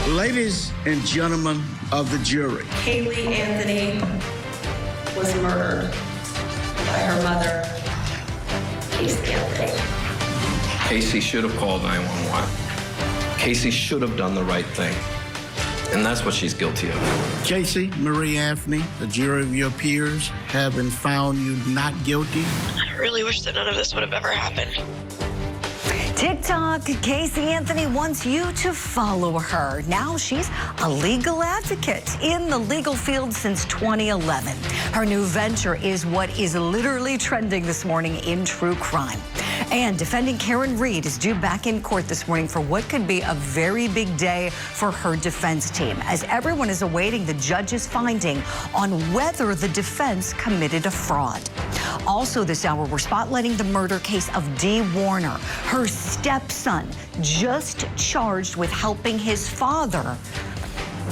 Ladies and gentlemen of the jury. Kaylee Anthony was murdered by her mother, Casey Anthony. Casey should have called 911. Casey should have done the right thing. And that's what she's guilty of. Casey Marie Anthony, the jury of your peers, having found you not guilty. I really wish that none of this would have ever happened. TikTok, Casey Anthony wants you to follow her. Now she's a legal advocate in the legal field since 2011. Her new venture is what is literally trending this morning in true crime. And defendant Karen Reed is due back in court this morning for what could be a very big day for her defense team, as everyone is awaiting the judge's finding on whether the defense committed a fraud. Also this hour, we're spotlighting the murder case of Dee Warner, her stepson, just charged with helping his father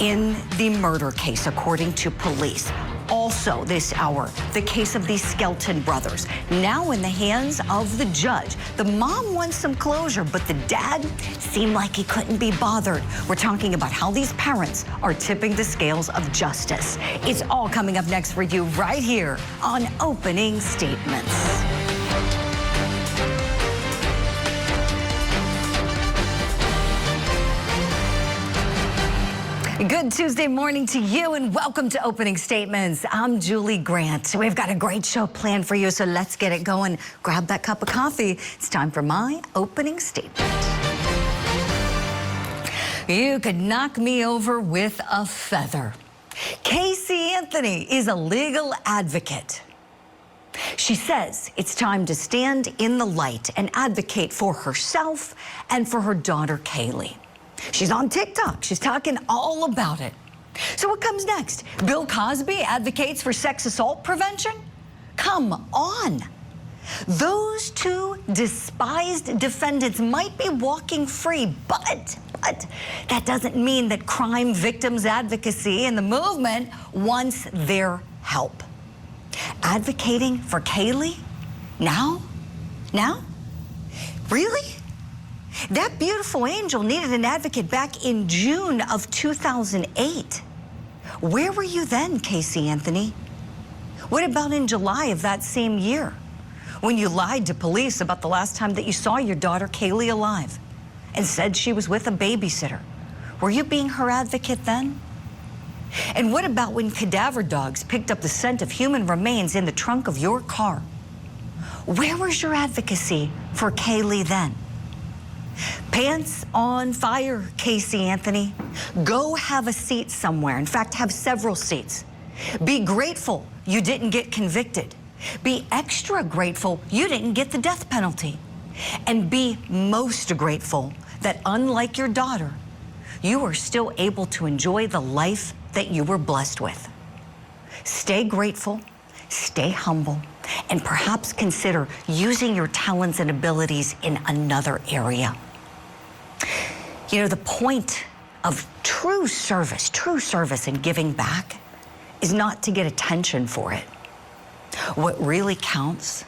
in the murder case, according to police. Also this hour, the case of the Skelton brothers, now in the hands of the judge. The mom wants some closure, but the dad seemed like he couldn't be bothered. We're talking about how these parents are tipping the scales of justice. It's all coming up next for you right here on Opening Statements. Good Tuesday morning to you and welcome to Opening Statements. I'm Julie Grant. We've got a great show planned for you, so let's get it going. Grab that cup of coffee. It's time for my opening statement. You could knock me over with a feather. Casey Anthony is a legal advocate. She says it's time to stand in the light and advocate for herself and for her daughter, Kaylee. She's on TikTok. She's talking all about it. So what comes next? Bill Cosby advocates for sex assault prevention? Come on. Those two despised defendants might be walking free, but that doesn't mean that crime victims advocacy and the movement wants their help. Advocating for Kaylee? Now? Now? Really? That beautiful angel needed an advocate back in June of 2008. Where were you then, Casey Anthony? What about in July of that same year, when you lied to police about the last time that you saw your daughter Kaylee alive and said she was with a babysitter? Were you being her advocate then? And what about when cadaver dogs picked up the scent of human remains in the trunk of your car? Where was your advocacy for Kaylee then? Pants on fire, Casey Anthony. Go have a seat somewhere. In fact, have several seats. Be grateful you didn't get convicted. Be extra grateful you didn't get the death penalty. And be most grateful that, unlike your daughter, you are still able to enjoy the life that you were blessed with. Stay grateful, stay humble, and perhaps consider using your talents and abilities in another area. You know, the point of true service and giving back is not to get attention for it. What really counts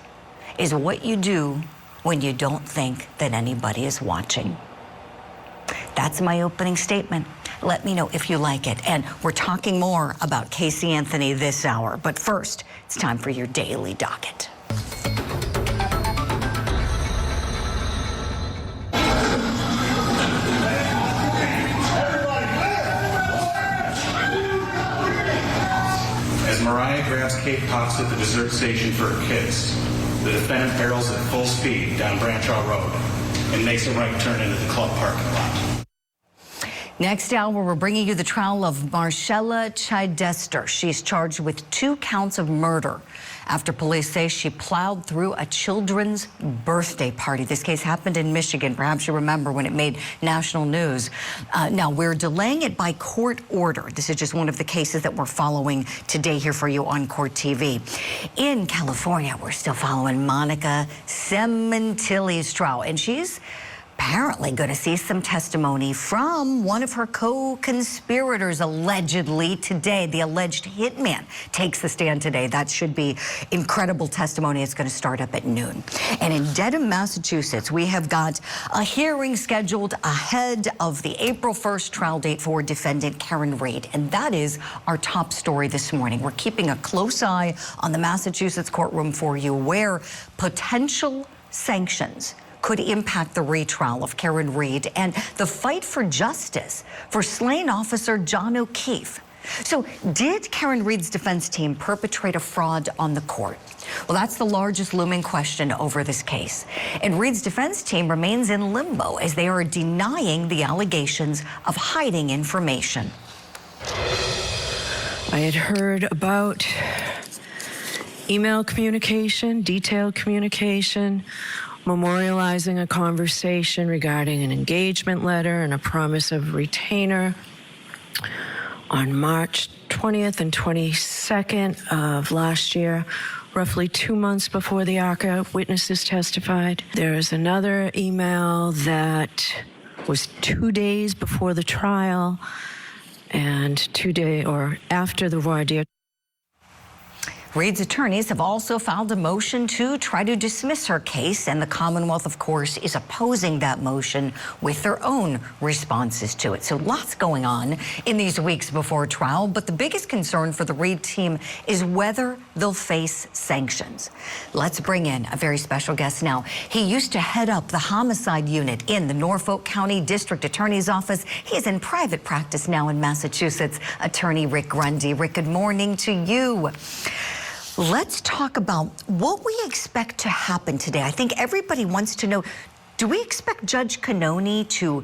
is what you do when you don't think that anybody is watching. That's my opening statement. Let me know if you like it. And we're talking more about Casey Anthony this hour. But first, it's time for your daily docket. As Mariah grabs cake pops at the dessert station for her kids, the defendant barrels at full speed down Branchaw Road and makes a right turn into the club parking lot. Next hour, we're bringing you the trial of Marcella Chidester. She's charged with 2 counts of murder after police say she plowed through a children's birthday party. This case happened in Michigan. Perhaps you remember when it made national news. Now, we're delaying it by court order. This is just one of the cases that we're following today here for you on Court TV. In California, we're still following Monica Cementilli's trial, and she's apparently going to see some testimony from one of her co-conspirators allegedly today. The alleged hitman takes the stand today. That should be incredible testimony. It's going to start up at noon. And in Dedham, Massachusetts, we have got a hearing scheduled ahead of the April 1st trial date for defendant Karen Reed. And that is our top story this morning. We're keeping a close eye on the Massachusetts courtroom for you, where potential sanctions could impact the retrial of Karen Reed and the fight for justice for slain officer John O'Keefe. So did Karen Reed's defense team perpetrate a fraud on the court? Well, that's the largest looming question over this case. And Reed's defense team remains in limbo as they are denying the allegations of hiding information. I had heard about email communication, detailed communication, memorializing a conversation regarding an engagement letter and a promise of retainer on March 20th and 22nd of last year, roughly 2 months before the ARCA witnesses testified. There is another email that was 2 days before the trial and 2 days or after the voir dire. Reed's attorneys have also filed a motion to try to dismiss her case, and the Commonwealth, of course, is opposing that motion with their own responses to it. So lots going on in these weeks before trial, but the biggest concern for the Reed team is whether they'll face sanctions. Let's bring in a very special guest now. He used to head up the homicide unit in the Norfolk County District Attorney's Office. He is in private practice now in Massachusetts. Attorney Rick Grundy. Rick, good morning to you. Let's talk about what we expect to happen today. I think everybody wants to know, do we expect Judge Cannoni to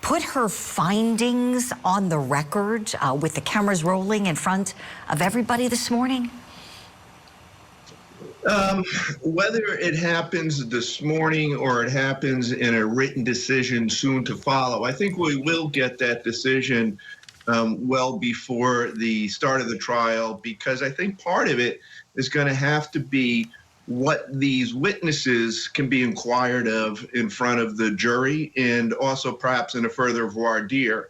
put her findings on the record with the cameras rolling in front of everybody this morning? Whether it happens this morning or it happens in a written decision soon to follow, I think we will get that decision well before the start of the trial, because I think part of it is going to have to be what these witnesses can be inquired of in front of the jury, and also perhaps in a further voir dire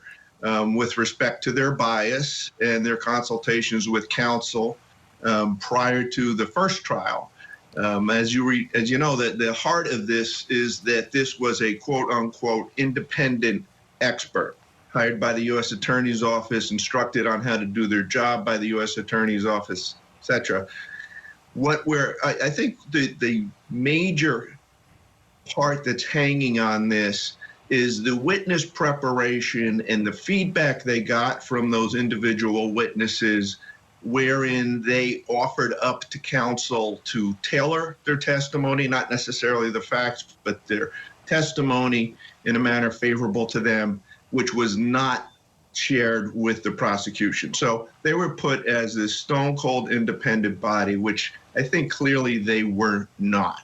with respect to their bias and their consultations with counsel prior to the first trial. As you know, that the heart of this is that this was a quote-unquote independent expert hired by the U.S. Attorney's Office, instructed on how to do their job by the U.S. Attorney's Office, etc. I think the major part that's hanging on this is the witness preparation and the feedback they got from those individual witnesses, wherein they offered up to counsel to tailor their testimony, not necessarily the facts, but their testimony in a manner favorable to them, which was not shared with the prosecution. So they were put as this stone cold independent body, which I think clearly they were not.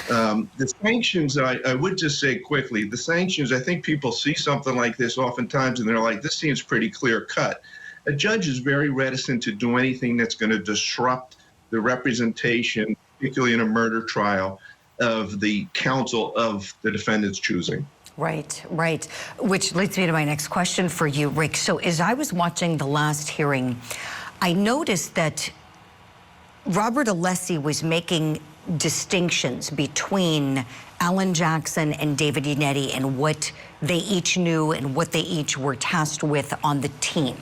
The sanctions, I would just say quickly, the sanctions, I think people see something like this oftentimes and they're like, this seems pretty clear cut. A judge is very reticent to do anything that's going to disrupt the representation, particularly in a murder trial, of the counsel of the defendant's choosing. Right, right. Which leads me to my next question for you, Rick. So as I was watching the last hearing, I noticed that Robert Alessi was making distinctions between Alan Jackson and David Yannetti and what they each knew and what they each were tasked with on the team.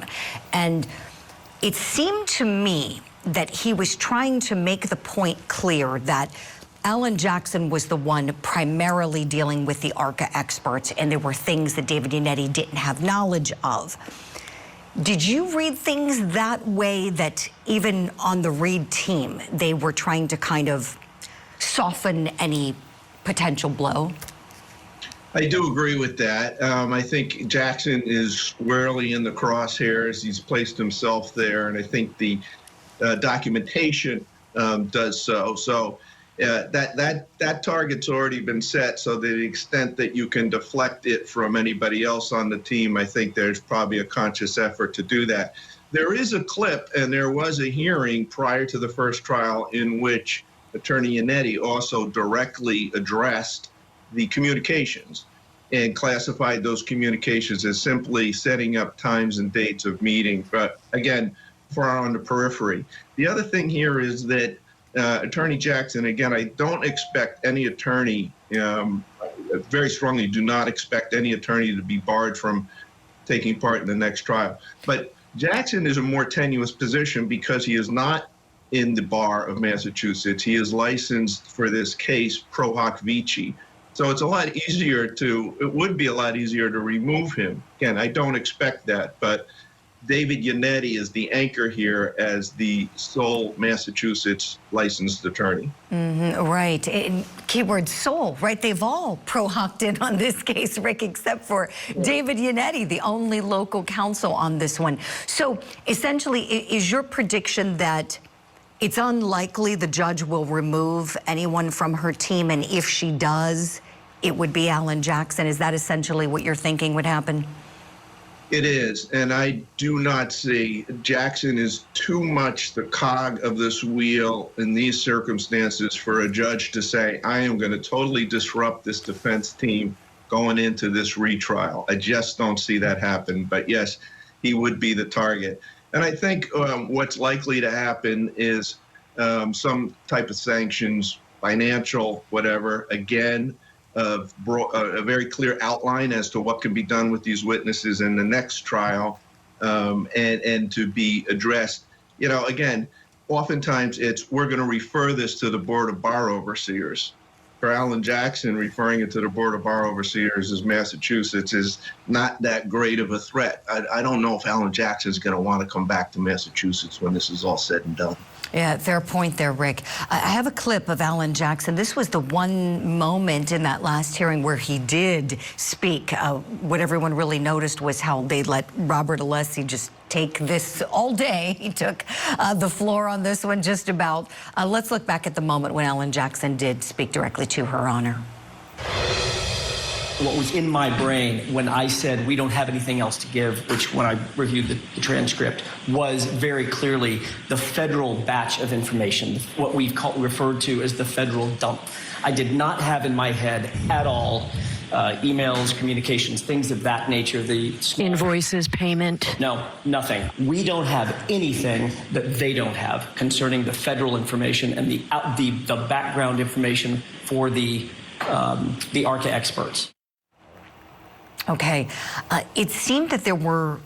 And it seemed to me that he was trying to make the point clear that Alan Jackson was the one primarily dealing with the ARCA experts, and there were things that David Yannetti didn't have knowledge of. Did you read things that way, that even on the Reed team, they were trying to kind of soften any potential blow? I do agree with that. I think Jackson is squarely in the crosshairs. He's placed himself there, and I think the documentation does so. So that target's already been set. So to the extent that you can deflect it from anybody else on the team, I think there's probably a conscious effort to do that. There is a clip, and there was a hearing prior to the first trial in which Attorney Yannetti also directly addressed the communications and classified those communications as simply setting up times and dates of meetings, but again, far on the periphery. The other thing here is that Attorney Jackson, again, I don't expect any attorney, very strongly do not expect any attorney to be barred from taking part in the next trial. But Jackson is a more tenuous position because he is not in the bar of Massachusetts. He is licensed for this case pro hoc vici. So it's a lot easier it would be a lot easier to remove him. Again, I don't expect that, but David Yannetti is the anchor here as the sole Massachusetts licensed attorney. Right. And keyword sole, right? They've all pro hocked in on this case, Rick, except for David Yannetti, the only local counsel on this one. So essentially, is your prediction that it's unlikely the judge will remove anyone from her team, and if she does, it would be Alan Jackson? Is that essentially what you're thinking would happen? It is, and I do not see Jackson is too much the cog of this wheel in these circumstances for a judge to say, I am going to totally disrupt this defense team going into this retrial. I just don't see that happen, but yes, he would be the target. And I think what's likely to happen is some type of sanctions, financial, whatever, again, a very clear outline as to what can be done with these witnesses in the next trial, and to be addressed. You know, again, oftentimes we're going to refer this to the Board of Bar Overseers. For Alan Jackson, referring it to the Board of Bar Overseers as Massachusetts is not that great of a threat. I don't know if Alan Jackson is going to want to come back to Massachusetts when this is all said and done. Yeah, fair point there, Rick. I have a clip of Alan Jackson. This was the one moment in that last hearing where he did speak. What everyone really noticed was how they let Robert Alessi just take this all day. He took the floor on this one just about. Let's look back at the moment when Alan Jackson did speak directly to Her Honor. What was in my brain when I said we don't have anything else to give, which when I reviewed the transcript, was very clearly the federal batch of information, what we've referred to as the federal dump. I did not have in my head at all emails, communications, things of that nature. The Invoices, payment. No, nothing. We don't have anything that they don't have concerning the federal information and the background information for the ARCA experts. Okay. It seemed that there were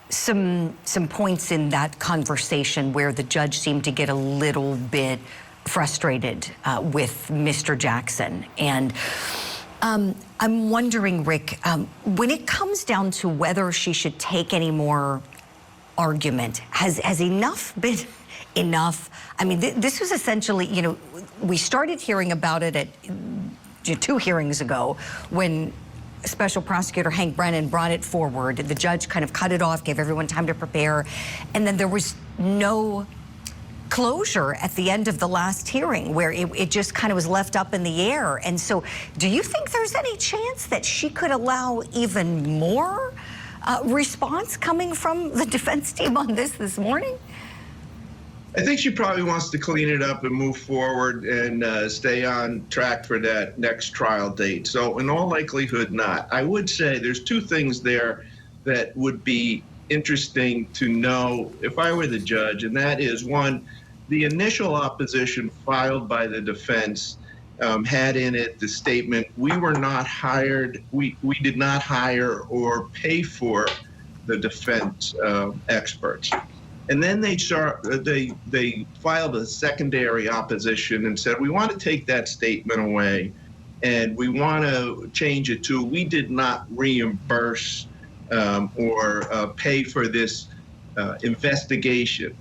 some points in that conversation where the judge seemed to get a little bit frustrated with Mr. Jackson. And I'm wondering, Rick, when it comes down to whether she should take any more argument, has enough been enough? I mean, this was essentially, you know, we started hearing about it at 2 hearings ago when Special Prosecutor Hank Brennan brought it forward. The judge kind of cut it off, gave everyone time to prepare, and then there was no closure at the end of the last hearing where it just kind of was left up in the air. And so do you think there's any chance that she could allow even more response coming from the defense team on this morning? I think she probably wants to clean it up and move forward and stay on track for that next trial date. So in all likelihood, not. I would say there's 2 things there that would be interesting to know if I were the judge, and that is, one, the initial opposition filed by the defense had in it the statement, we were not hired, we did not hire or pay for the defense experts. And then they filed a secondary opposition and said, we want to take that statement away and we want to change it to, we did not reimburse or pay for this investigation,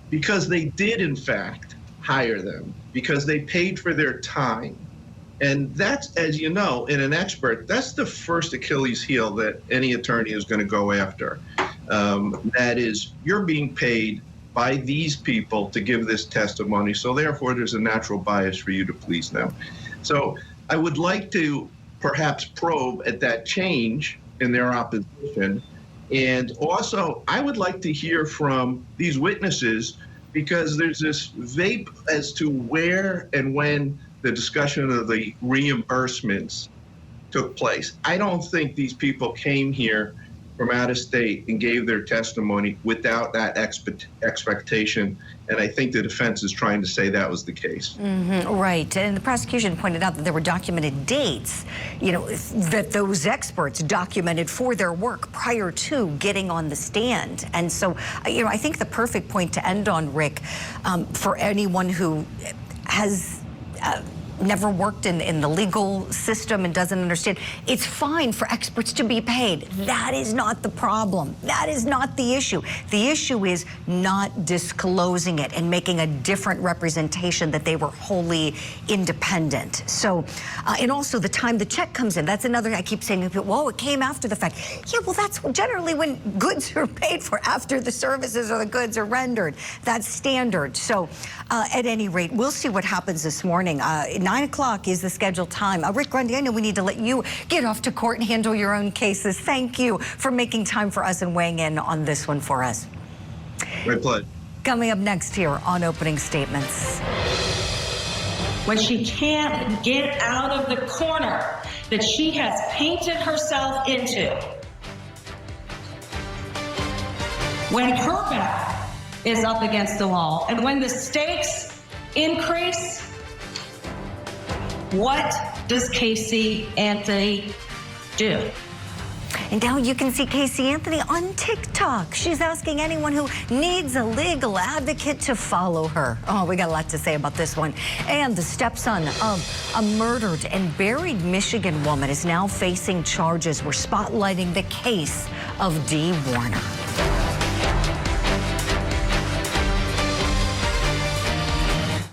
because they did in fact hire them, because they paid for their time. And that's, as you know, in an expert, that's the first Achilles heel that any attorney is going to go after. That is, you're being paid by these people to give this testimony, so therefore there's a natural bias for you to please them. So I would like to perhaps probe at that change in their opposition. And also, I would like to hear from these witnesses, because there's this vape as to where and when the discussion of the reimbursements took place. I don't think these people came here from out of state and gave their testimony without that expectation. And I think the defense is trying to say that was the case. Right. And the prosecution pointed out that there were documented dates, that those experts documented for their work prior to getting on the stand. And so, I think the perfect point to end on, Rick, for anyone who has never worked in the legal system and doesn't understand, it's fine for experts to be paid. That is not the problem. That is not the issue. The issue is not disclosing it and making a different representation that they were wholly independent. So, and also the time the check comes in, that's another, I keep saying, whoa, it came after the fact. Yeah, well, that's generally when goods are paid for, after the services or the goods are rendered. That's standard. So, at any rate, we'll see what happens this morning. 9 o'clock is the scheduled time. Rick Grundy, I know we need to let you get off to court and handle your own cases. Thank you for making time for us and weighing in on this one for us. My pleasure. Coming up next here on Opening Statements. When she can't get out of the corner that she has painted herself into. When her back is up against the wall and when the stakes increase, what does Casey Anthony do? And now you can see Casey Anthony on TikTok. She's asking anyone who needs a legal advocate to follow her. Oh, we got a lot to say about this one. And the stepson of a murdered and buried Michigan woman is now facing charges. We're spotlighting the case of Dee Warner.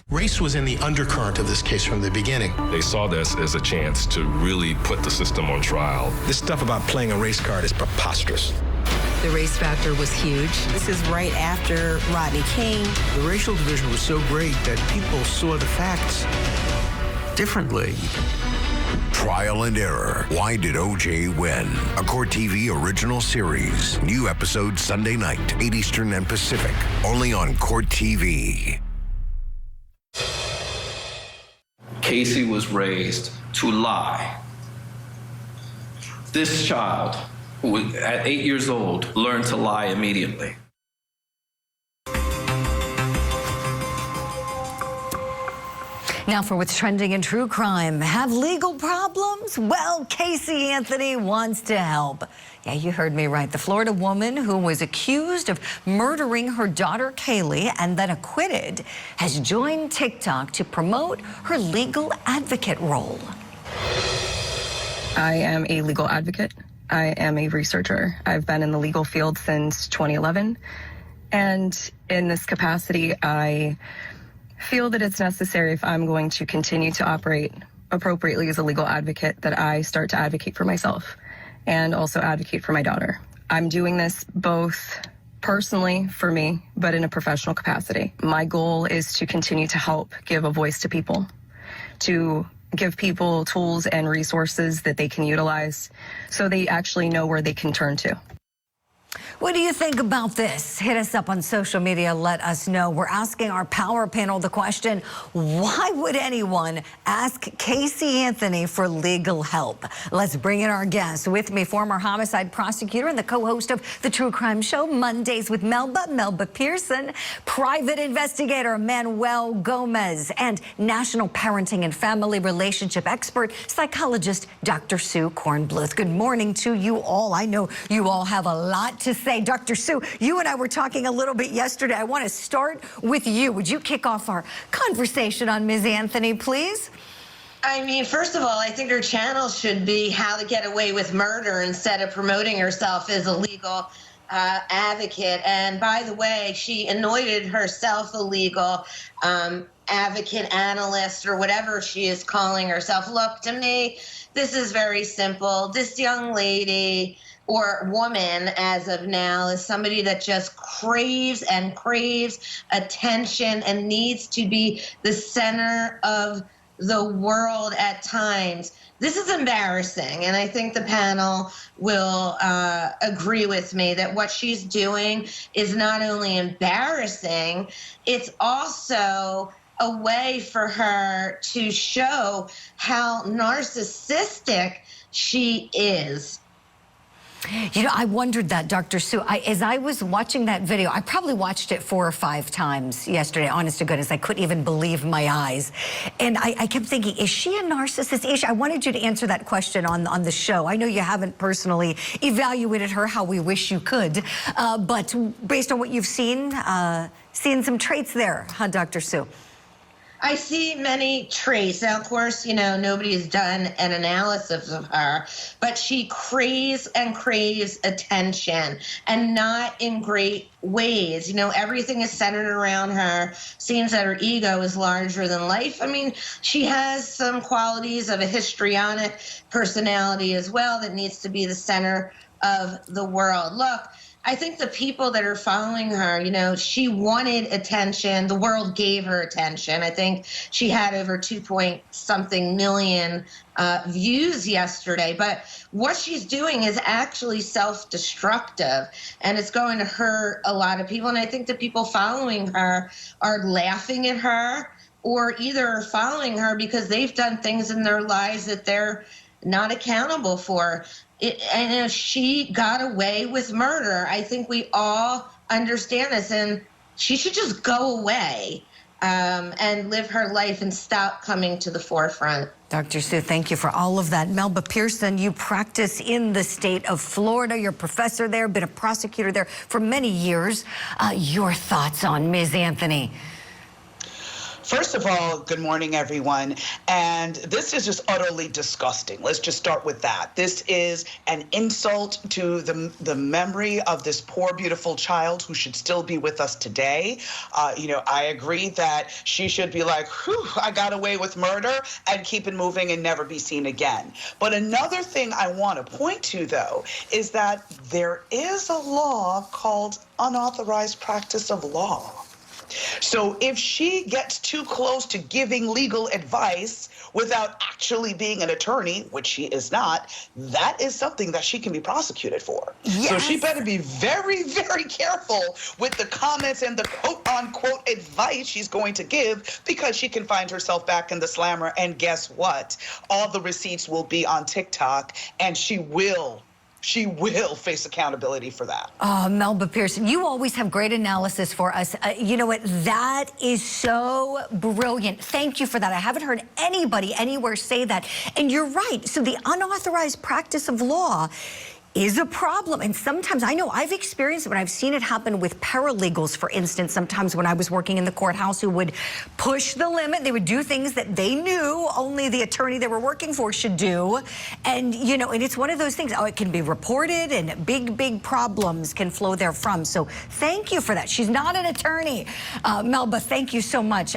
Race was in the undercurrent of this case from the beginning. They saw this as a chance to really put the system on trial. This stuff about playing a race card is preposterous. The race factor was huge. This is right after Rodney King. The racial division was so great that people saw the facts differently. Trial and Error. Why did O.J. win? A Court TV original series. New episode Sunday night, 8 Eastern and Pacific. Only on Court TV. Casey was raised to lie. This child, who at 8 years old, learned to lie immediately. Now for what's trending in true crime. Have legal problems? Well, Casey Anthony wants to help. Yeah, you heard me right. The Florida woman who was accused of murdering her daughter Kaylee and then acquitted has joined TikTok to promote her legal advocate role. I am a legal advocate. I am a researcher. I've been in the legal field since 2011. And in this capacity, I feel that it's necessary, if I'm going to continue to operate appropriately as a legal advocate, that I start to advocate for myself and also advocate for my daughter. I'm doing this both personally for me, but in a professional capacity. My goal is to continue to help give a voice to people, to give people tools and resources that they can utilize so they actually know where they can turn to. What do you think about this? Hit us up on social media. Let us know. We're asking our power panel the question, why would anyone ask Casey Anthony for legal help? Let's bring in our guest. With me, former homicide prosecutor and the co-host of The True Crime Show, Mondays with Melba Pearson, private investigator Manuel Gomez, and national parenting and family relationship expert, psychologist Dr. Sue Kornbluth. Good morning to you all. I know you all have a lot to say. Dr. Sue, you and I were talking a little bit yesterday. I want to start with you. Would you kick off our conversation on Ms. Anthony, please? I mean, first of all, I think her channel should be How to Get Away with Murder instead of promoting herself as a legal advocate. And by the way, she anointed herself a legal advocate, analyst, or whatever she is calling herself. Look, to me, this is very simple. This young lady, or woman as of now, is somebody that just craves and craves attention and needs to be the center of the world at times. This is embarrassing, and I think the panel will agree with me that what she's doing is not only embarrassing, it's also a way for her to show how narcissistic she is. You know, I wondered that, Dr. Sue. As I was watching that video, I probably watched it 4 or 5 times yesterday, honest to goodness. I couldn't even believe my eyes. And I kept thinking, is she a narcissist? I wanted you to answer that question on the show. I know you haven't personally evaluated her how we wish you could, but based on what you've seen, seeing some traits there, huh, Dr. Sue? I see many traits. Now, of course, you know, nobody's done an analysis of her, but she craves and craves attention, and not in great ways. You know, everything is centered around her. Seems that her ego is larger than life. I mean, she has some qualities of a histrionic personality as well that needs to be the center of the world. Look, I think the people that are following her, you know, she wanted attention. The world gave her attention. I think she had over 2-point-something million views yesterday. But what she's doing is actually self-destructive, and it's going to hurt a lot of people. And I think the people following her are laughing at her, or either following her because they've done things in their lives that they're not accountable for. And she got away with murder. I think we all understand this, and she should just go away and live her life and stop coming to the forefront. Dr. Sue, thank you for all of that. Melba Pearson, you practice in the state of Florida. You're a professor there, been a prosecutor there for many years. Your thoughts on Ms. Anthony? First of all, good morning, everyone. And this is just utterly disgusting. Let's just start with that. This is an insult to the memory of this poor, beautiful child who should still be with us today. You know, I agree that she should be like, whew, I got away with murder, and keep it moving and never be seen again. But another thing I want to point to, though, is that there is a law called unauthorized practice of law. So if she gets too close to giving legal advice without actually being an attorney, which she is not, that is something that she can be prosecuted for. Yes. So she better be very, very careful with the comments and the quote-unquote advice she's going to give, because she can find herself back in the slammer. And guess what? All the receipts will be on TikTok, and she will face accountability for that. Melba Pearson, you always have great analysis for us. You know what? That is so brilliant. Thank you for that. I haven't heard anybody anywhere say that. And you're right. So the unauthorized practice of law is a problem. And sometimes, I know I've experienced it when I've seen it happen with paralegals, for instance, sometimes when I was working in the courthouse, who would push the limit. They would do things that they knew only the attorney they were working for should do. And, you know, and it's one of those things, it can be reported, and big problems can flow therefrom. So thank you for that. She's not an attorney. Melba, thank you so much.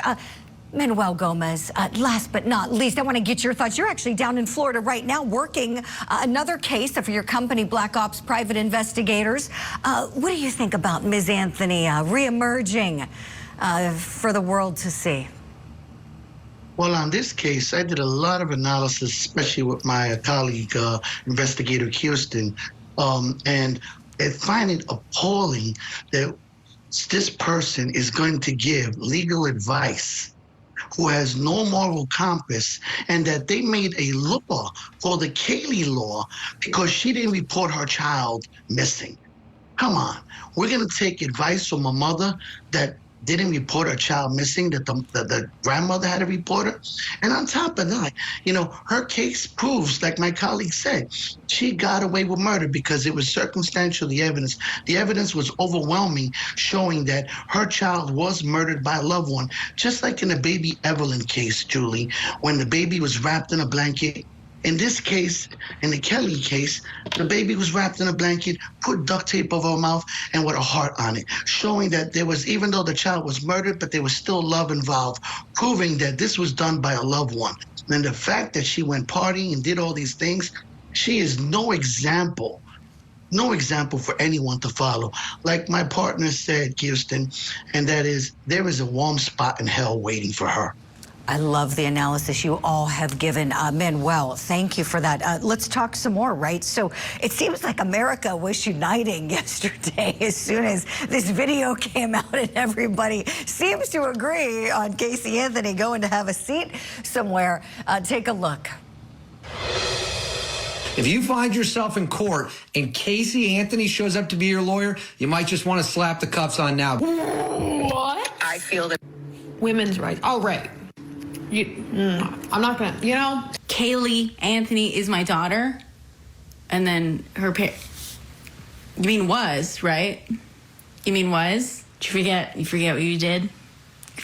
Manuel Gomez, last but not least, I want to get your thoughts. You're actually down in Florida right now working another case for your company, Black Ops Private Investigators. What do you think about Ms. Anthony reemerging for the world to see? Well, on this case, I did a lot of analysis, especially with my colleague, Investigator Kirsten, and I find it appalling that this person is going to give legal advice who has no moral compass, and that they made a law called the Kaylee law because she didn't report her child missing. Come on, we're going to take advice from a mother that didn't report her child missing, that the grandmother had to report her. And on top of that, you know, her case proves, like my colleague said, she got away with murder because it was circumstantial, the evidence. The evidence was overwhelming, showing that her child was murdered by a loved one, just like in the baby Evelyn case, Julie, when the baby was wrapped in a blanket. In this case, in the Kelly case, the baby was wrapped in a blanket, put duct tape over her mouth, and with a heart on it, showing that there was, even though the child was murdered, but there was still love involved, proving that this was done by a loved one. And the fact that she went partying and did all these things, she is no example for anyone to follow. Like my partner said, Kirsten, and that is, there is a warm spot in hell waiting for her. I love the analysis you all have given. Manuel, thank you for that. Let's talk some more, right? So it seems like America was uniting yesterday as soon as this video came out, and everybody seems to agree on Casey Anthony going to have a seat somewhere. Take a look. If you find yourself in court and Casey Anthony shows up to be your lawyer, you might just want to slap the cuffs on now. What? I feel that women's rights. Oh, right. I'm not going to, Kaylee Anthony is my daughter. And then her you mean was, right? You mean was? Did you forget? You forget what you did?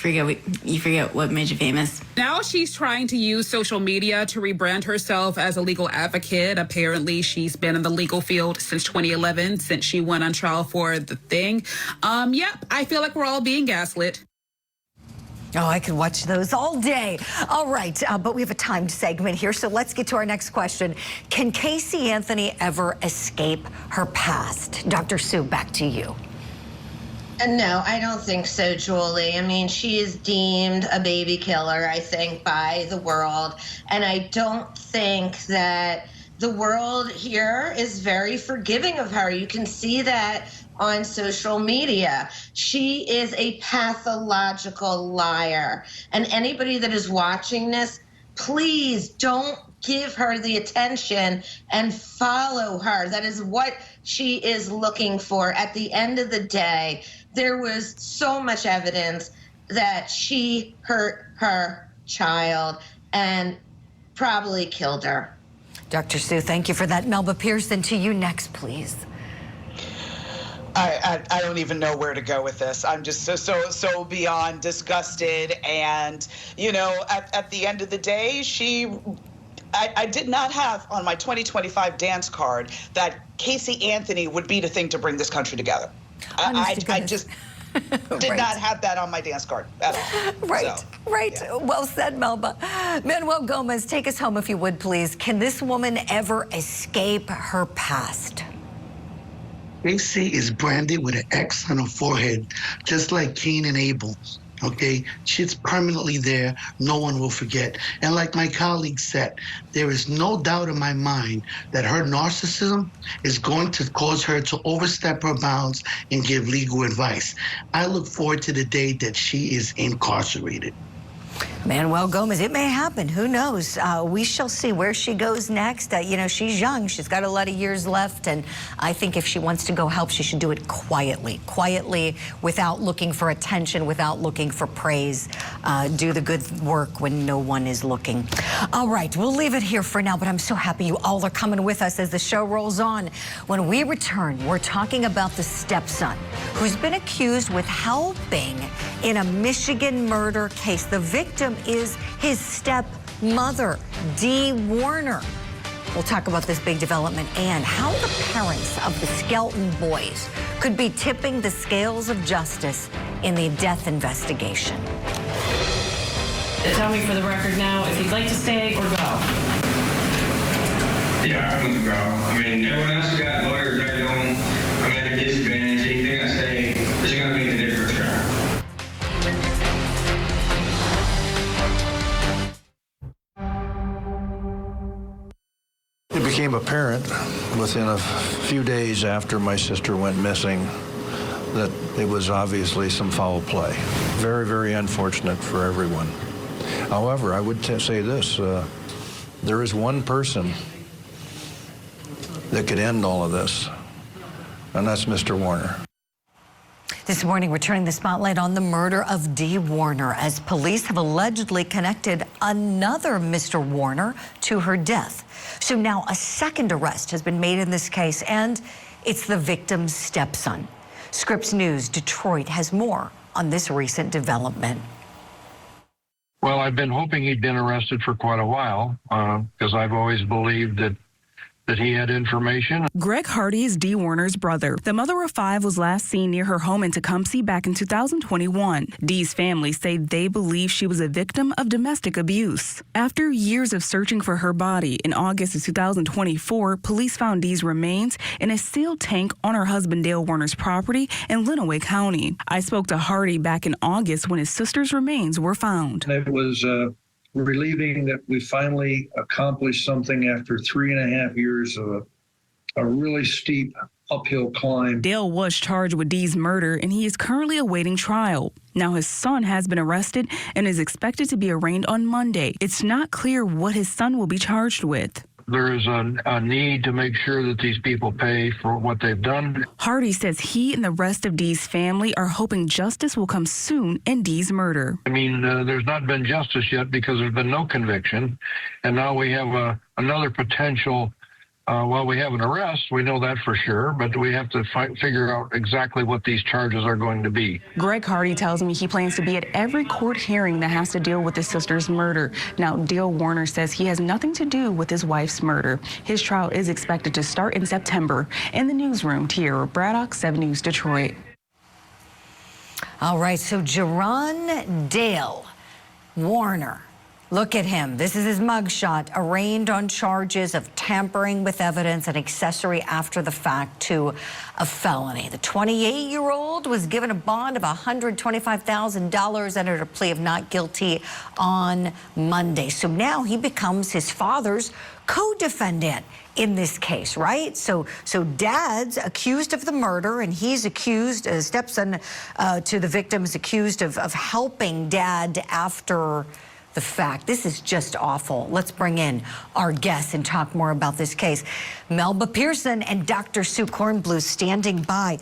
You forget what made you famous. Now she's trying to use social media to rebrand herself as a legal advocate. Apparently, she's been in the legal field since 2011, since she went on trial for the thing. Yep, I feel like we're all being gaslit. Oh, I could watch those all day. All right, but we have a timed segment here, so let's get to our next question. Can Casey Anthony ever escape her past? Dr. Sue, back to you. No, I don't think so, Julie. I mean, she is deemed a baby killer, I think, by the world. And I don't think that the world here is very forgiving of her. You can see that on social media. She is a pathological liar. And anybody that is watching this, please don't give her the attention and follow her. That is what she is looking for. At the end of the day, there was so much evidence that she hurt her child and probably killed her. Dr. Sue, thank you for that. Melba Pearson, to you next, please. I don't even know where to go with this. I'm just so beyond disgusted. And, at the end of the day, I did not have on my 2025 dance card that Casey Anthony would be the thing to bring this country together. I just did not have that on my dance card at all. Right, so, right. Yeah. Well said, Melba. Manuel Gomez, take us home if you would, please. Can this woman ever escape her past? Casey is branded with an X on her forehead, just like Cain and Abel. Okay, she's permanently there. No one will forget. And like my colleague said, there is no doubt in my mind that her narcissism is going to cause her to overstep her bounds and give legal advice. I look forward to the day that she is incarcerated. Manuel Gomez, it may happen. Who knows? We shall see where she goes next. She's young. She's got a lot of years left. And I think if she wants to go help, she should do it quietly, without looking for attention, without looking for praise. Do the good work when no one is looking. All right, we'll leave it here for now, but I'm so happy you all are coming with us as the show rolls on. When we return, we're talking about the stepson who's been accused with helping in a Michigan murder case. The victim is his stepmother, Dee Warner. We'll talk about this big development and how the parents of the Skelton boys could be tipping the scales of justice in the death investigation. Tell me for the record now if you'd like to stay or go. Yeah, I'm going to go. I mean, everyone else has got lawyers. I don't. I'm at a disadvantage. Anything I say is going to make a difference. It became apparent within a few days after my sister went missing that it was obviously some foul play. Very, very unfortunate for everyone. However, I would say this, there is one person that could end all of this, and that's Mr. Warner. This morning, we're turning the spotlight on the murder of Dee Warner as police have allegedly connected another Mr. Warner to her death. So now a second arrest has been made in this case, and it's the victim's stepson. Scripps News Detroit has more on this recent development. Well, I've been hoping he'd been arrested for quite a while because I've always believed that that he had information. Greg Hardy is Dee Warner's brother. The mother of 5 was last seen near her home in Tecumseh back in 2021. Dee's family say they believe she was a victim of domestic abuse. After years of searching for her body, in August of 2024, police found Dee's remains in a sealed tank on her husband Dale Warner's property in Lenawee County. I spoke to Hardy back in August when his sister's remains were found. It was relieving that we finally accomplished something after 3.5 years of a really steep uphill climb. Dale was charged with Dee's murder, and he is currently awaiting trial. Now his son has been arrested and is expected to be arraigned on Monday. It's not clear what his son will be charged with. There is a need to make sure that these people pay for what they've done. Hardy says he and the rest of Dee's family are hoping justice will come soon in Dee's murder. I mean, there's not been justice yet because there's been no conviction. And now we have another potential. Well, we have an arrest, we know that for sure, but we have to figure out exactly what these charges are going to be. Greg Hardy tells me he plans to be at every court hearing that has to deal with his sister's murder. Now, Dale Warner says he has nothing to do with his wife's murder. His trial is expected to start in September. In the newsroom, Tiara Braddock, 7 News Detroit. All right, so Jerron Dale Warner. Look at him. This is his mugshot, arraigned on charges of tampering with evidence and accessory after the fact to a felony. The 28-year-old was given a bond of $125,000, entered a plea of not guilty on Monday. So now he becomes his father's co-defendant in this case, right? So dad's accused of the murder, and he's accused, Stepson to the victim is accused of helping dad after the fact. This is just awful. Let's bring in our guests and talk more about this case. Melba Pearson and Dr. Sue Kornblue standing by.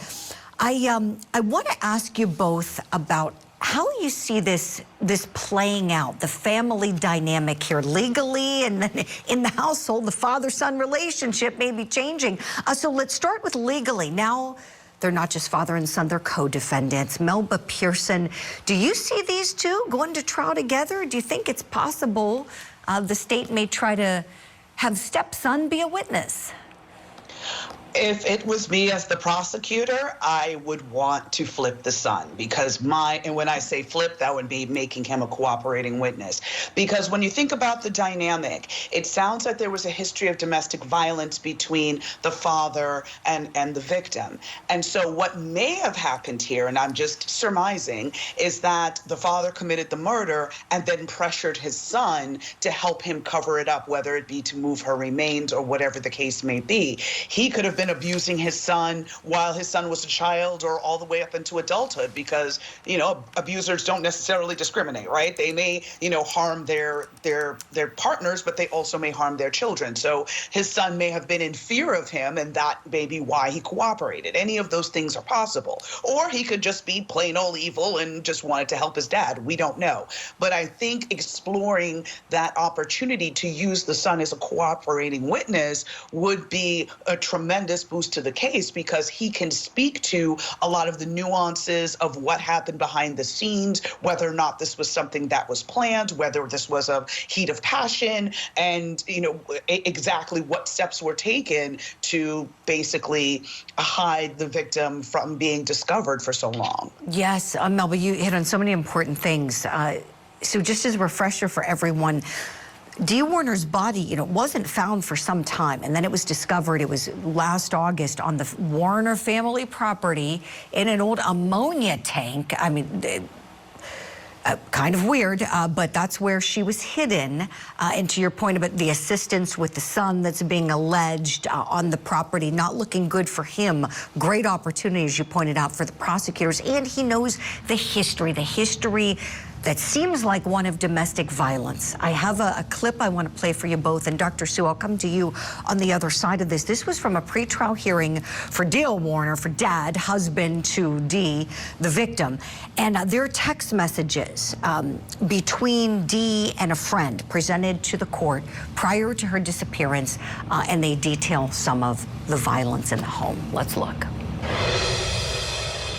I want to ask you both about how you see this playing out, the family dynamic here legally, and then in the household, the father-son relationship may be changing. So let's start with legally. Now, they're not just father and son, they're co-defendants. Melba Pearson, do you see these two going to trial together? Do you think it's possible the state may try to have stepson be a witness? If it was me as the prosecutor, I would want to flip the son, because and when I say flip, that would be making him a cooperating witness. Because when you think about the dynamic, it sounds like there was a history of domestic violence between the father and the victim. And so what may have happened here, and I'm just surmising, is that the father committed the murder and then pressured his son to help him cover it up, whether it be to move her remains or whatever the case may be. He could have been abusing his son while his son was a child, or all the way up into adulthood, because abusers don't necessarily discriminate, right? They may harm their partners, but they also may harm their children. So his son may have been in fear of him, and that may be why he cooperated. Any of those things are possible. Or he could just be plain old evil and just wanted to help his dad. We don't know. But I think exploring that opportunity to use the son as a cooperating witness would be a tremendous boost to the case, because he can speak to a lot of the nuances of what happened behind the scenes, whether or not this was something that was planned, whether this was a heat of passion, and exactly what steps were taken to basically hide the victim from being discovered for so long. Yes, Melba, you hit on so many important things. So just as a refresher for everyone, Dee Warner's body, wasn't found for some time, and then it was discovered. It was last August on the Warner family property in an old ammonia tank. I mean, kind of weird, but that's where she was hidden. And to your point about the assistance with the son that's being alleged on the property, not looking good for him. Great opportunity, as you pointed out, for the prosecutors. And he knows the history that seems like one of domestic violence. I have a clip I want to play for you both. And Dr. Sue, I'll come to you on the other side of this. This was from a pretrial hearing for Dale Warner, for dad, husband to Dee, the victim. And their text messages between Dee and a friend presented to the court prior to her disappearance, and they detail some of the violence in the home. Let's look.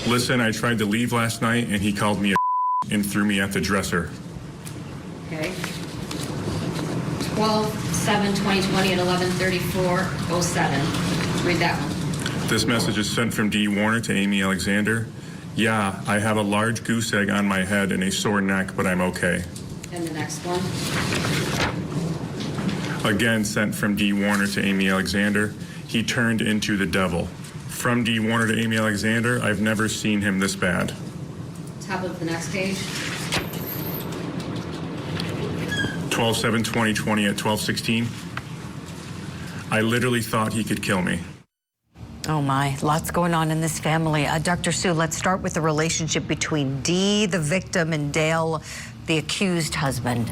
Listen, I tried to leave last night and he called me a and threw me at the dresser. Okay. 12 12/7/2020 at 11:34:07. Read that one. This message is sent from D. Warner to Amy Alexander. Yeah, I have a large goose egg on my head and a sore neck, but I'm okay. And the next one. Again sent from D. Warner to Amy Alexander. He turned into the devil. From D. Warner to Amy Alexander, I've never seen him this bad. Top of the next page. 12/7/2020 at 12:16. I literally thought he could kill me. Oh my, lots going on in this family. Dr. Sue, let's start with the relationship between Dee, the victim, and Dale, the accused husband.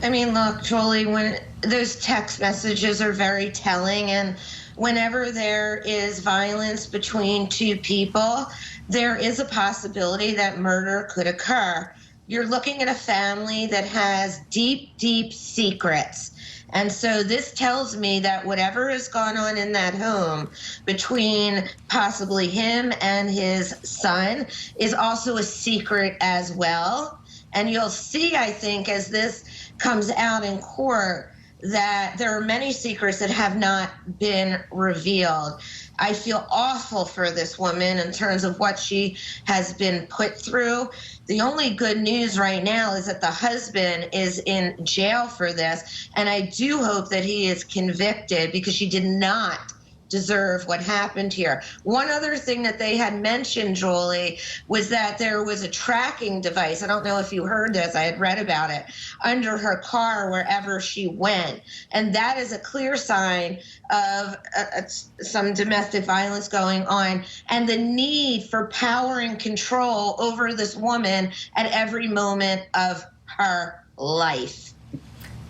I mean, look, Julie, when those text messages are very telling, and whenever there is violence between two people, there is a possibility that murder could occur. You're looking at a family that has deep, deep secrets. And so this tells me that whatever has gone on in that home between possibly him and his son is also a secret as well. And you'll see, I think, as this comes out in court, that there are many secrets that have not been revealed. I feel awful for this woman in terms of what she has been put through. The only good news right now is that the husband is in jail for this, and I do hope that he is convicted because she did not deserve what happened here. One other thing that they had mentioned, Julie, was that there was a tracking device. I don't know if you heard this. I had read about it under her car wherever she went. And that is a clear sign of some domestic violence going on and the need for power and control over this woman at every moment of her life.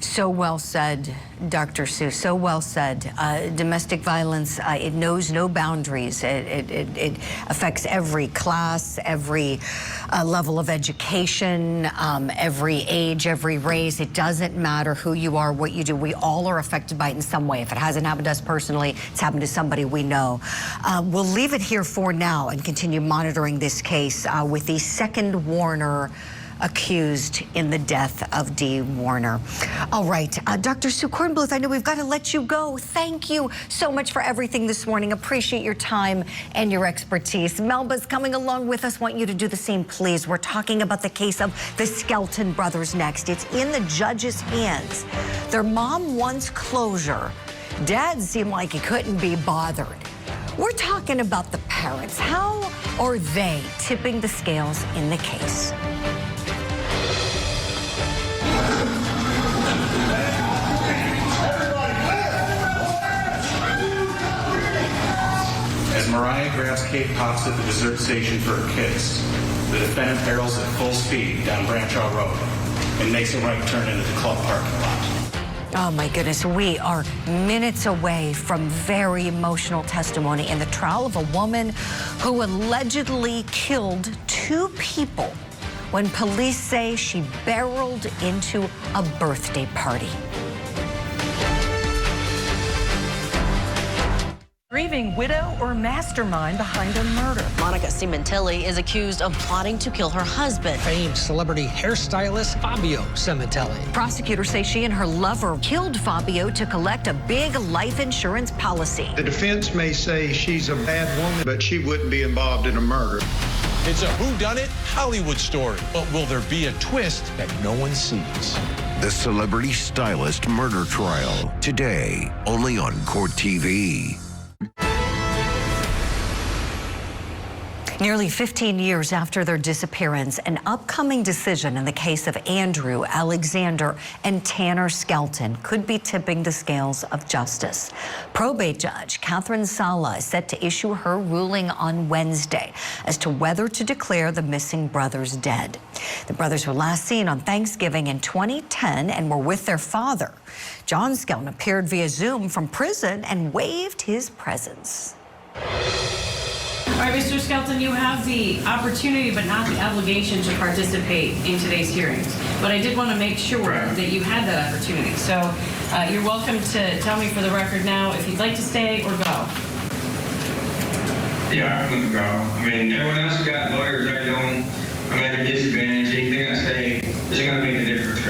So well said, Dr. Sue, so well said. Domestic violence, it knows no boundaries. It affects every class, every level of education, every age, every race. It doesn't matter who you are, what you do. We all are affected by it in some way. If it hasn't happened to us personally, it's happened to somebody we know. We'll leave it here for now and continue monitoring this case with the second Warner accused in the death of Dee Warner. All right, Dr. Sue Kornbluth, I know we've got to let you go. Thank you so much for everything this morning. Appreciate your time and your expertise. Melba's coming along with us. Want you to do the same, please. We're talking about the case of the Skelton brothers next. It's in the judge's hands. Their mom wants closure. Dad seemed like he couldn't be bothered. We're talking about the parents. How are they tipping the scales in the case? As Mariah grabs Kate Pops at the dessert station for her kids, the defendant barrels at full speed down Branchaw Road and makes a right turn into the club parking lot. Oh my goodness, we are minutes away from very emotional testimony in the trial of a woman who allegedly killed 2 people when police say she barreled into a birthday party. Grieving widow or mastermind behind a murder. Monica Cementelli is accused of plotting to kill her husband. Famed celebrity hairstylist Fabio Cementelli. Prosecutors say she and her lover killed Fabio to collect a big life insurance policy. The defense may say she's a bad woman, but she wouldn't be involved in a murder. It's a whodunit Hollywood story. But will there be a twist that no one sees? The celebrity stylist murder trial. Today, only on Court TV. Nearly 15 years after their disappearance, an upcoming decision in the case of Andrew Alexander and Tanner Skelton could be tipping the scales of justice. Probate judge Catherine Sala is set to issue her ruling on Wednesday as to whether to declare the missing brothers dead. The brothers were last seen on Thanksgiving in 2010 and were with their father. John Skelton appeared via Zoom from prison and waved his presence. All right, Mr. Skelton, you have the opportunity but not the obligation to participate in today's hearings. But I did want to make sure that you had that opportunity. So you're welcome to tell me for the record now if you'd like to stay or go. Yeah, I'm going to go. I mean, everyone else has got lawyers. I don't. I'm at a disadvantage. Anything I say isn't going to make a difference.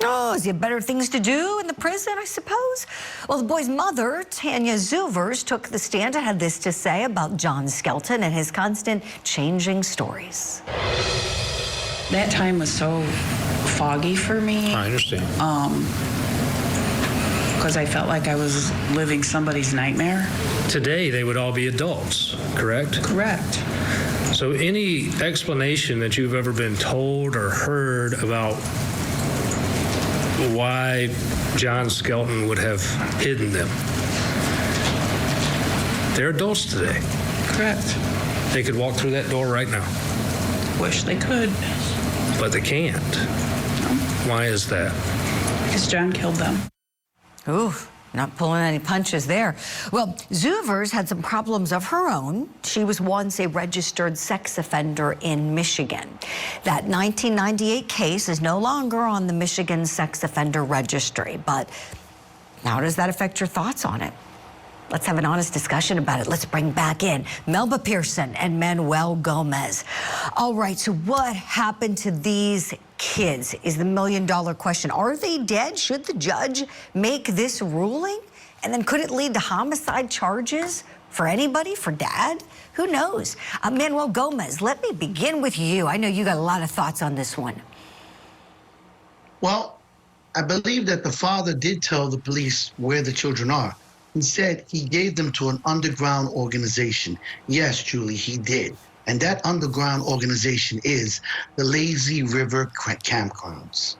Oh, has he had better things to do in the prison, I suppose? Well, the boy's mother, Tanya Zuvers, took the stand and had this to say about John Skelton and his constant changing stories. That time was so foggy for me. I understand. Because I felt like I was living somebody's nightmare. Today, they would all be adults, correct? Correct. So any explanation that you've ever been told or heard about why John Skelton would have hidden them? They're adults today. Correct. They could walk through that door right now. Wish they could. But they can't. Why is that? Because John killed them. Ooh, not pulling any punches there. Well, Zuvers had some problems of her own. She was once a registered sex offender in Michigan. That 1998 case is no longer on the Michigan Sex Offender Registry, but how does that affect your thoughts on it? Let's have an honest discussion about it. Let's bring back in Melba Pearson and Manuel Gomez. All right, so what happened to these kids is the million-dollar question. Are they dead? Should the judge make this ruling? And then could it lead to homicide charges for anybody, for Dad? Who knows? Manuel Gomez, let me begin with you. I know you got a lot of thoughts on this one. Well, I believe that the father did tell the police where the children are. He said he gave them to an underground organization. Yes, Julie, he did. And that underground organization is the Lazy River Campgrounds.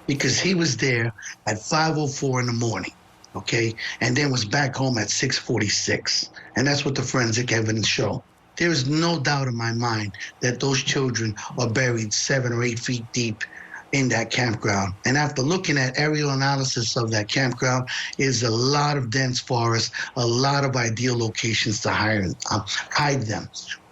Because he was there at 5:04 in the morning, okay? And then was back home at 6:46. And that's what the forensic evidence show. There is no doubt in my mind that those children are buried 7 or 8 feet deep in that campground. And after looking at aerial analysis of that campground, is a lot of dense forest, a lot of ideal locations to hide them.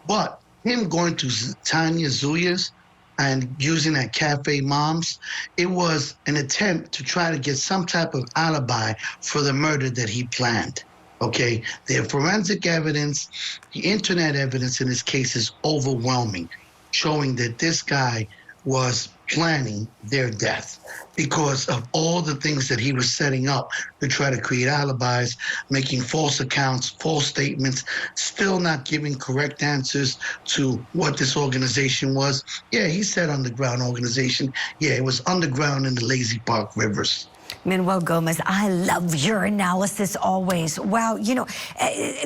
But him going to Tanya Zuyas and using that Cafe Moms, it was an attempt to try to get some type of alibi for the murder that he planned. Okay, the forensic evidence, the internet evidence in this case is overwhelming, showing that this guy was planning their death because of all the things that he was setting up to try to create alibis, making false accounts, false statements, still not giving correct answers to what this organization was. Yeah, he said underground organization. Yeah, it was underground in the Lazy Park Rivers. Manuel Gomez, I love your analysis always. Wow, you know,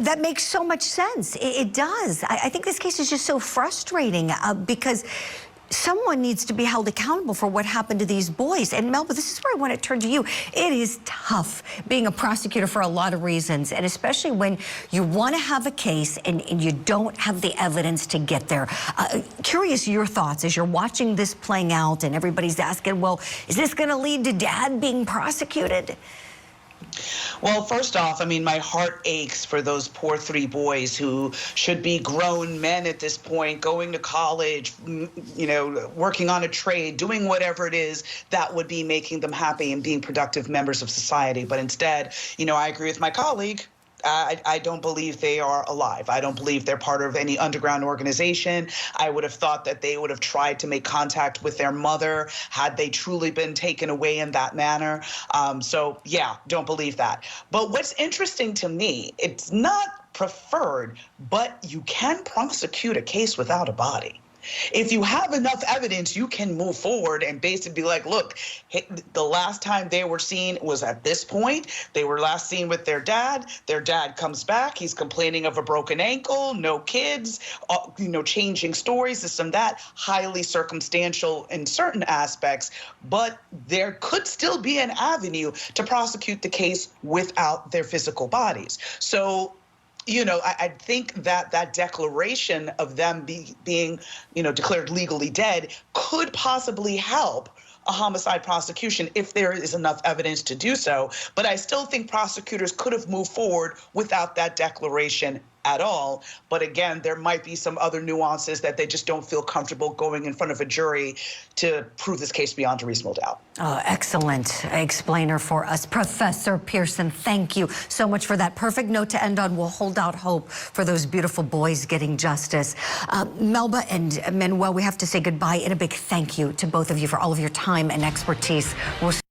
that makes so much sense. It does. I think this case is just so frustrating because someone needs to be held accountable for what happened to these boys. And Melba, this is where I want to turn to you. It is tough being a prosecutor for a lot of reasons, and especially when you want to have a case and you don't have the evidence to get there. Curious your thoughts as you're watching this playing out and everybody's asking, well, is this going to lead to Dad being prosecuted? Well, first off, I mean, my heart aches for those poor 3 boys who should be grown men at this point, going to college, you know, working on a trade, doing whatever it is that would be making them happy and being productive members of society. But instead, you know, I agree with my colleague. I don't believe they are alive. I don't believe they're part of any underground organization. I would have thought that they would have tried to make contact with their mother had they truly been taken away in that manner. So, yeah, don't believe that. But what's interesting to me, it's not preferred, but you can prosecute a case without a body. If you have enough evidence, you can move forward and basically be like, look, the last time they were seen was at this point. They were last seen with their dad. Their dad comes back. He's complaining of a broken ankle, no kids, you know, changing stories, this and that, highly circumstantial in certain aspects. But there could still be an avenue to prosecute the case without their physical bodies. So, you know, I think that that declaration of them being, you know, declared legally dead could possibly help a homicide prosecution if there is enough evidence to do so. But I still think prosecutors could have moved forward without that declaration at all. But again, there might be some other nuances that they just don't feel comfortable going in front of a jury to prove this case beyond a reasonable doubt. Oh, excellent explainer for us. Professor Pearson, thank you so much for that perfect note to end on. We'll hold out hope for those beautiful boys getting justice. Melba and Manuel, we have to say goodbye and a big thank you to both of you for all of your time and expertise. We'll